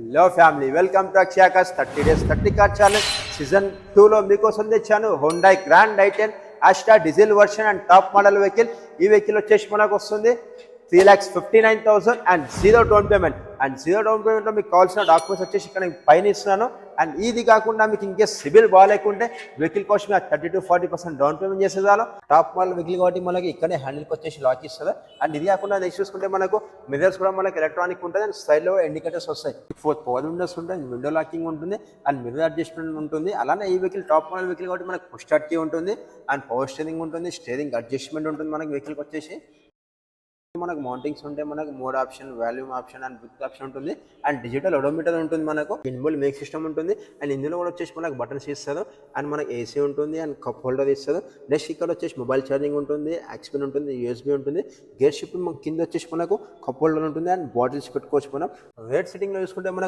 Hello family, welcome to Akshayakash 30 days 30 car challenge season 2లో మీకోసం తెచ్చాను Honda grand i ten Asta diesel version and top model vehicle. ఈ vehicle వచ్చేసి మనకు వస్తుంది 3,59,000 and zero down payment. And zero down పేమెంట్లో మీకు కావాల్సిన డాక్యుమెంట్స్ వచ్చేసి ఇక్కడ నేను పైన ఇస్తున్నాను. అండ్ ఇది కాకుండా మీకు ఇంకే సిబిల్ బాగాలేకుంటే వెహికల్ కోసం 30-40% డౌన్ పేమెంట్ చేసేదాలో. టాప్ మోడల్ వెహికల్ కాబట్టి మనకి ఇక్కడే హ్యాండిల్కి వచ్చేసి లాక్ ఇస్తుంది. అండ్ ఇది కాకుండా నెక్స్ట్ చూసుకుంటే మనకు మిర్రర్స్ కూడా మనకి ఎలక్ట్రానిక్ ఉంటుంది. అండ్ సైడ్లో ఇండికేటర్స్ వస్తాయి. 4 పవర్ విండోస్ ఉంటాయి, విండో లాకింగ్ ఉంటుంది అండ్ మిర్రర్ అడ్జస్ట్మెంట్ ఉంటుంది. అలానే ఈ వెహికల్ టాప్ మోడల్ వెహికల్ కాబట్టి మనకు పుష్ స్టార్ట్ కీ ఉంటుంది అండ్ పవర్ స్టీరింగ్ ఉంటుంది, స్టీరింగ్ అడ్జస్ట్మెంట్ ఉంటుంది. మనకి వెహికల్కి వచ్చేసి మనకు మౌంటింగ్స్ ఉంటాయి, మనకు mode option, volume option and brick option ఉంటుంది. అండ్ డిజిటల్ ఓడోమీటర్ ఉంటుంది, మనకు ఇన్బుల్ మేక్ సిస్టమ్ ఉంటుంది. అండ్ ఇందులో కూడా వచ్చేసి మనకు బటన్స్ ఇస్తారు అండ్ మనకి ఏసీ ఉంటుంది అండ్ కప్ హోల్డర్ ఇస్తారు. నెక్స్ట్ ఇక్కడ వచ్చేసి మొబైల్ ఛార్జింగ్ ఉంటుంది, యాక్స్పిన్ ఉంటుంది, యూఎస్బీ ఉంటుంది. గేర్ షిఫ్ట్ కింద వచ్చేసి మనకు కప్ హోల్డర్ ఉంటుంది అండ్ బాటిల్స్ పెట్టుకోవచ్చు. మనం రేట్ సెట్టింగ్లో చూసుకుంటే మనకు